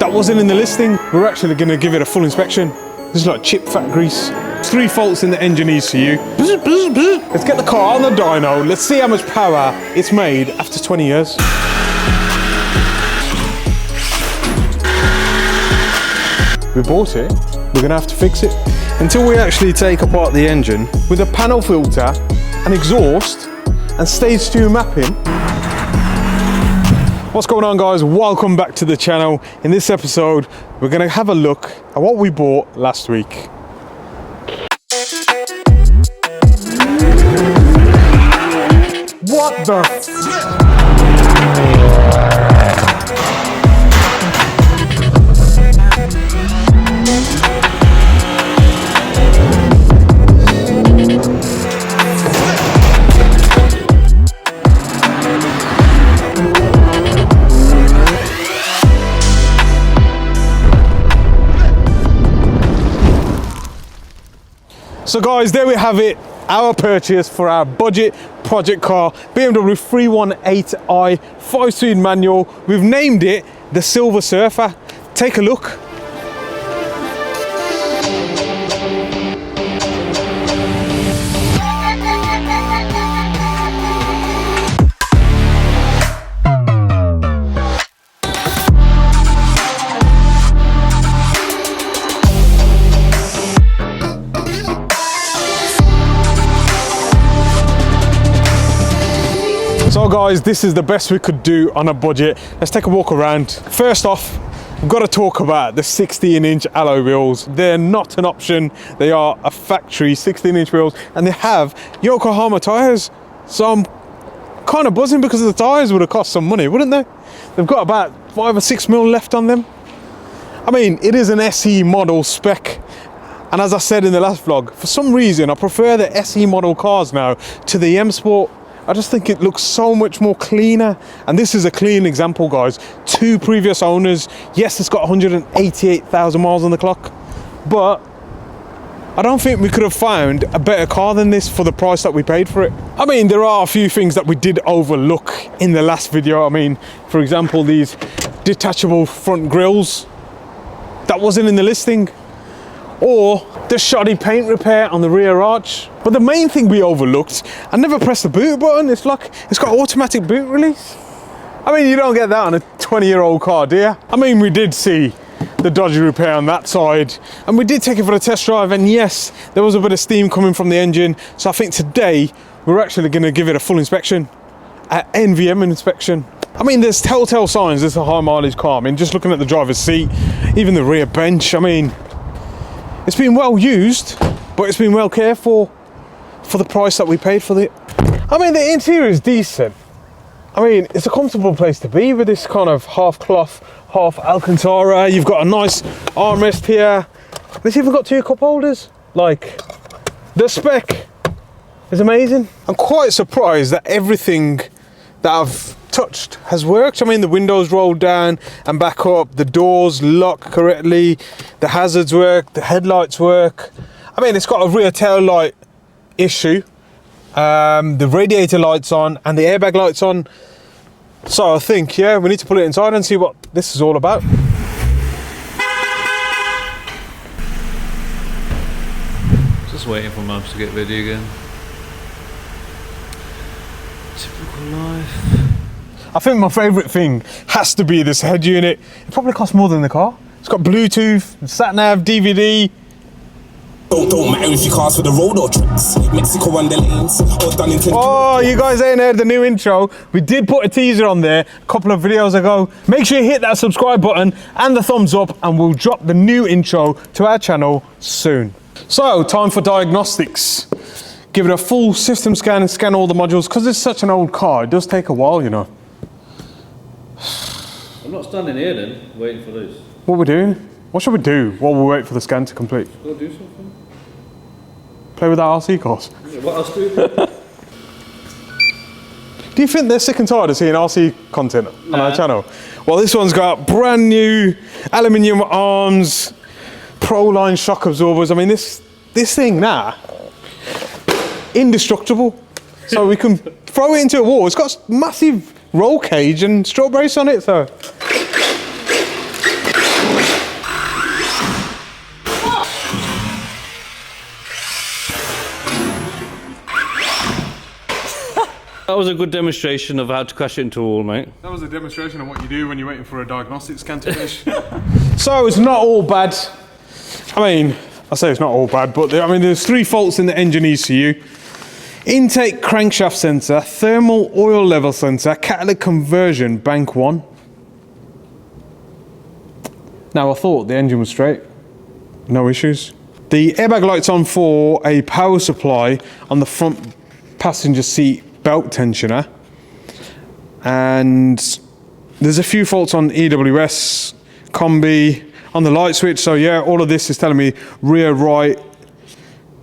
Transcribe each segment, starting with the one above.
that wasn't in the listing. We're actually going to give it a full inspection. This is like chip fat grease. 3 faults in the engine ECU. Let's get the car on the dyno. Let's see how much power it's made after 20 years. We bought it, we're gonna have to fix it. Until we actually take apart the engine with a panel filter, an exhaust, and stage 2 mapping. What's going on, guys? Welcome back to the channel. In this episode, we're gonna have a look at what we bought last week. What the So guys, there we have it, our purchase for our budget project car, BMW 318i 5-speed manual. We've named it the Silver Surfer. Take a look. So guys, this is the best we could do on a budget. Let's take a walk around. First off, we've got to talk about the 16-inch alloy wheels. They're not an option. They are a factory 16-inch wheels, and they have Yokohama tires. So I'm kind of buzzing because the tires would have cost some money, wouldn't they? They've got about 5 or 6 mil left on them. I mean, it is an SE model spec. And as I said in the last vlog, for some reason, I prefer the SE model cars now to the M Sport. I just think it looks so much more cleaner. And this is a clean example, guys. 2 previous owners. Yes, it's got 188,000 miles on the clock, but I don't think we could have found a better car than this for the price that we paid for it. I mean, there are a few things that we did overlook in the last video. I mean, for example, these detachable front grills. That wasn't in the listing. Or the shoddy paint repair on the rear arch. But the main thing we overlooked, I never pressed the boot button. It's like, it's got automatic boot release. I mean, you don't get that on a 20-year-old car, do you? I mean, we did see the dodgy repair on that side, and we did take it for a test drive, and yes, there was a bit of steam coming from the engine. So I think today, we're actually gonna give it a full inspection, an NVM inspection. I mean, there's telltale signs this is a high mileage car. I mean, just looking at the driver's seat, even the rear bench, I mean, it's been well used, but it's been well cared for the price that we paid for it. I mean, the interior is decent. I mean, it's a comfortable place to be with this kind of half cloth, half Alcantara. You've got a nice armrest here. It's even got 2 cup holders. Like, the spec is amazing. I'm quite surprised that everything that I've touched has worked. I mean, the windows rolled down and back up, the doors lock correctly, the hazards work, the headlights work. I mean, it's got a rear tail light issue, the radiator lights on and the airbag lights on. So I think, yeah, we need to put it inside and see what this is all about. Just waiting for Mums to get ready again. Typical life. I think my favourite thing has to be this head unit. It probably costs more than the car. It's got Bluetooth, sat-nav, DVD. Don't matter if you cast for the road or tricks. Mexico and the lanes. Oh, you guys ain't heard the new intro. We did put a teaser on there a couple of videos ago. Make sure you hit that subscribe button and the thumbs up, and we'll drop the new intro to our channel soon. So, time for diagnostics. Give it a full system scan and scan all the modules. Because it's such an old car, it does take a while, you know. I'm not standing here then, waiting for this. What are we doing? What should we do while we wait for the scan to complete? Gotta do something. Play with our RC cars. What else do we Do you think they're sick and tired of seeing RC content on our channel? Well, this one's got brand new aluminium arms, Pro Line shock absorbers. I mean, this thing now, indestructible. So we can throw it into a wall. It's got massive roll cage and strut brace on it, so. was a good demonstration of how to crash it into a wall, mate. That was a demonstration of what you do when you're waiting for a diagnostic scan to finish. So it's not all bad. I mean, I say it's not all bad, but I mean, there's 3 faults in the engine ECU. Intake crankshaft sensor, thermal oil level sensor, catalytic conversion, bank 1. Now I thought the engine was straight, no issues. The airbag light's on for a power supply on the front passenger seat belt tensioner. And there's a few faults on EWS, combi, on the light switch. So yeah, all of this is telling me rear right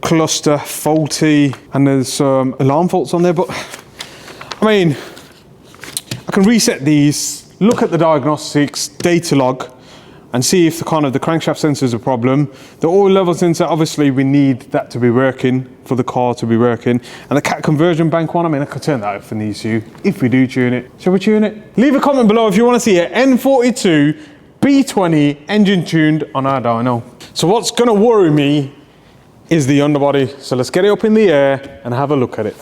cluster faulty, and there's some alarm faults on there. But I mean, I can reset these, look at the diagnostics data log, and see if the crankshaft sensor is a problem. The oil level sensor, obviously we need that to be working for the car to be working. And the cat conversion bank 1, I mean, I could turn that off in the ECU if we do tune it. Shall we tune it? Leave a comment below if you want to see an N42 B20 engine tuned on our dyno. So what's gonna worry me is the underbody. So let's get it up in the air and have a look at it.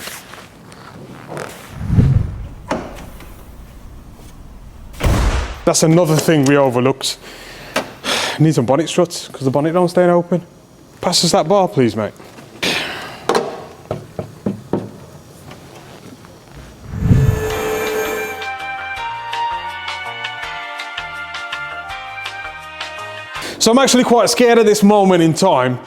That's another thing we overlooked. Need some bonnet struts because the bonnet don't stay open. Pass us that bar, please, mate. So I'm actually quite scared at this moment in time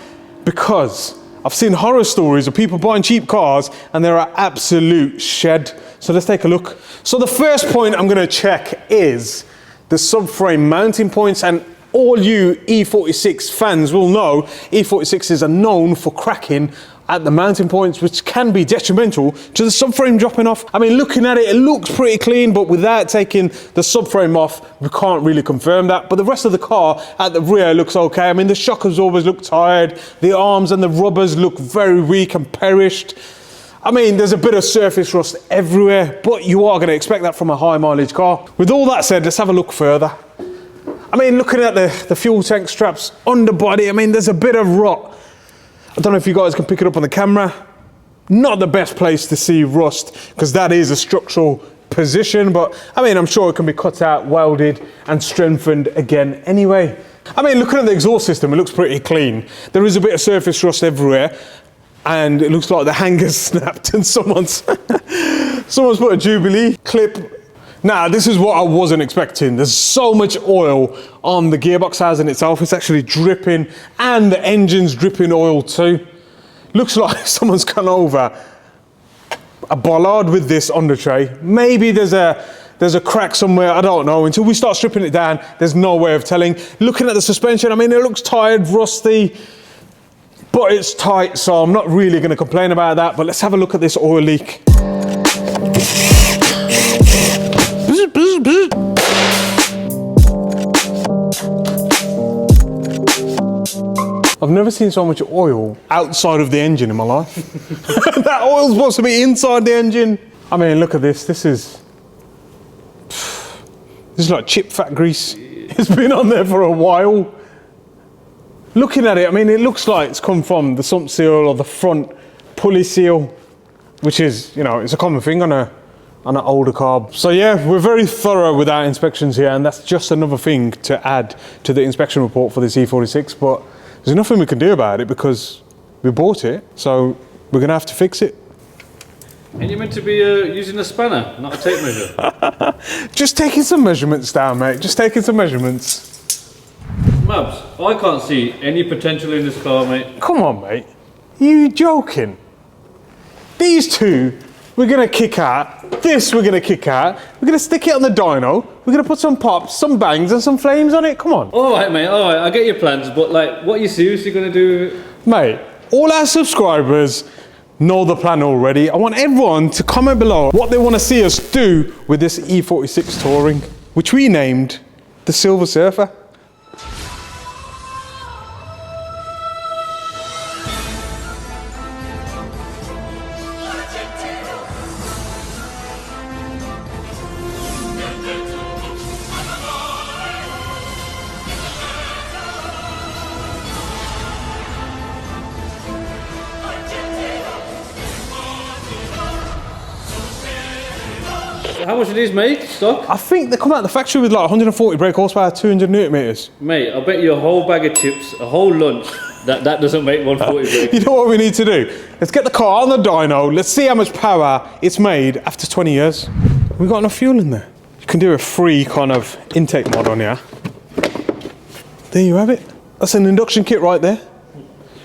because I've seen horror stories of people buying cheap cars and they're an absolute shed. So let's take a look. So the first point I'm going to check is the subframe mounting points, and all you E46 fans will know E46s are known for cracking at the mounting points, which can be detrimental to the subframe dropping off. I mean, looking at it, it looks pretty clean, but without taking the subframe off, we can't really confirm that. But the rest of the car at the rear looks okay. I mean, the shock absorbers look tired, the arms and the rubbers look very weak and perished. I mean, there's a bit of surface rust everywhere, but you are going to expect that from a high mileage car. With all that said, let's have a look further. I mean, looking at the fuel tank straps, underbody, I mean, there's a bit of rot. I don't know if you guys can pick it up on the camera. Not the best place to see rust, because that is a structural position, but I mean, I'm sure it can be cut out, welded and strengthened again anyway. I mean, looking at the exhaust system, it looks pretty clean. There is a bit of surface rust everywhere, and it looks like the hanger's snapped and someone's put a Jubilee clip. Now, this is what I wasn't expecting. There's so much oil on the gearbox housing itself. It's actually dripping, and the engine's dripping oil too. Looks like someone's gone over a bollard with this under tray. Maybe there's a crack somewhere, I don't know. Until we start stripping it down, there's no way of telling. Looking at the suspension, I mean, it looks tired, rusty, but it's tight, so I'm not really gonna complain about that. But let's have a look at this oil leak. I've never seen so much oil outside of the engine in my life. That oil's supposed to be inside the engine. I mean, look at this. This is like chip fat grease. It's been on there for a while. Looking at it, I mean, it looks like it's come from the sump seal or the front pulley seal, which is, you know, it's a common thing on an older car. So yeah, we're very thorough with our inspections here, and that's just another thing to add to the inspection report for this E46, but there's nothing we can do about it because we bought it, so we're gonna have to fix it. And you're meant to be using a spanner, not a tape measure. Just taking some measurements down, mate, just taking some measurements. Mabs, I can't see any potential in this car, mate. Come on, mate, you joking? These two we're gonna kick out, this we're gonna kick out, we're gonna stick it on the dyno, we're gonna put some pops, some bangs and some flames on it, come on. All right, mate, all right, I get your plans, but like, what are you seriously gonna do with it? Mate, all our subscribers know the plan already. I want everyone to comment below what they wanna see us do with this E46 Touring, which we named the Silver Surfer. How much do these make, stock? I think they come out of the factory with like 140 brake horsepower, 200 newton meters. Mate, I bet you a whole bag of chips, a whole lunch, that doesn't make 140 brake. You know what we need to do? Let's get the car on the dyno. Let's see how much power it's made after 20 years. We've got enough fuel in there. You can do a free kind of intake mod on here. There you have it. That's an induction kit right there.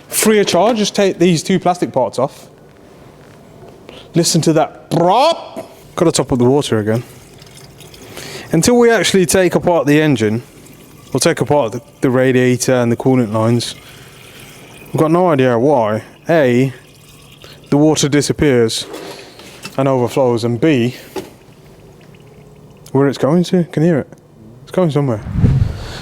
Free of charge, just take these two plastic parts off. Listen to that brop. Got to top up the water again. Until we actually take apart the engine, we'll take apart the radiator and the coolant lines. I've got no idea why. A, the water disappears and overflows, and B, where it's going to. Can you hear it? It's going somewhere.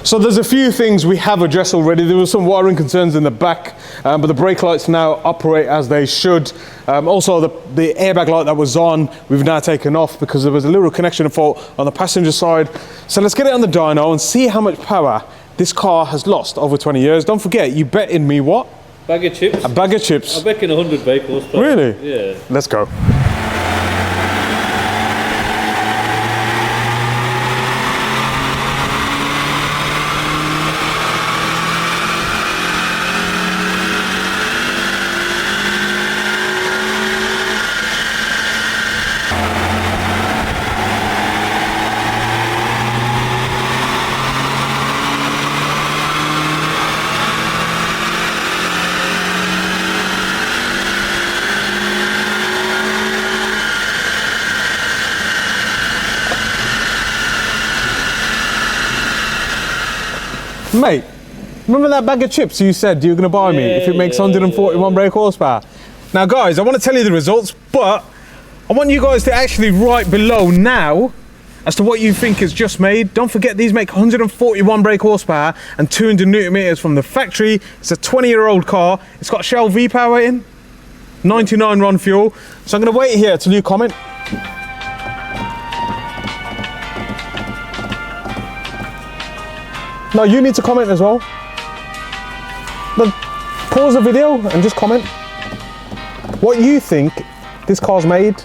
So there's a few things we have addressed already. There was some wiring concerns in the back, but the brake lights now operate as they should. Also the airbag light that was on, we've now taken off because there was a little connection fault on the passenger side. So let's get it on the dyno and see how much power this car has lost over 20 years. Don't forget, you betted me what? Bag of chips? A bag of chips. I reckon 100 brake horsepower. Really? Yeah. Let's go. Mate, remember that bag of chips you said you were going to buy me if it makes 141 brake horsepower? Now guys, I want to tell you the results, but I want you guys to actually write below now as to what you think is just made. Don't forget, these make 141 brake horsepower and 200 newton meters from the factory. It's a 20-year-old car. It's got Shell V-Power in, 99 run fuel. So I'm going to wait here till you comment. No, you need to comment as well. But pause the video and just comment what you think this car's made.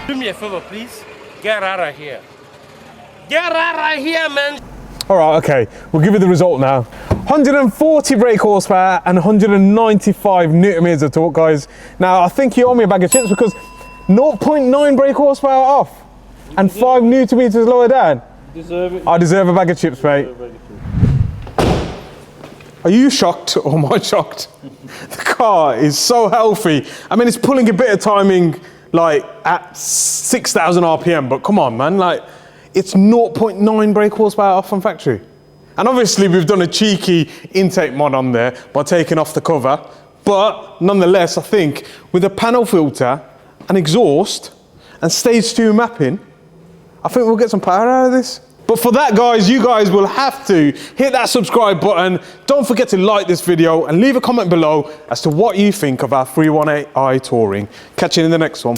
Do me a favor, please. Get out of here. Get out of here, man. All right, okay. We'll give you the result now. 140 brake horsepower and 195 newton meters of torque, guys. Now, I think you owe me a bag of chips because 0.9 brake horsepower off. And 5 newton meters lower down. Deserve it. I deserve a bag of chips, mate. Are you shocked or am I shocked? The car is so healthy. I mean, it's pulling a bit of timing like at 6,000 RPM, but come on, man. Like, it's 0.9 brake horsepower off from factory. And obviously we've done a cheeky intake mod on there by taking off the cover. But nonetheless, I think with a panel filter, an exhaust, and stage 2 mapping, I think we'll get some power out of this. But for that, guys, you guys will have to hit that subscribe button. Don't forget to like this video and leave a comment below as to what you think of our 318i Touring. Catch you in the next one.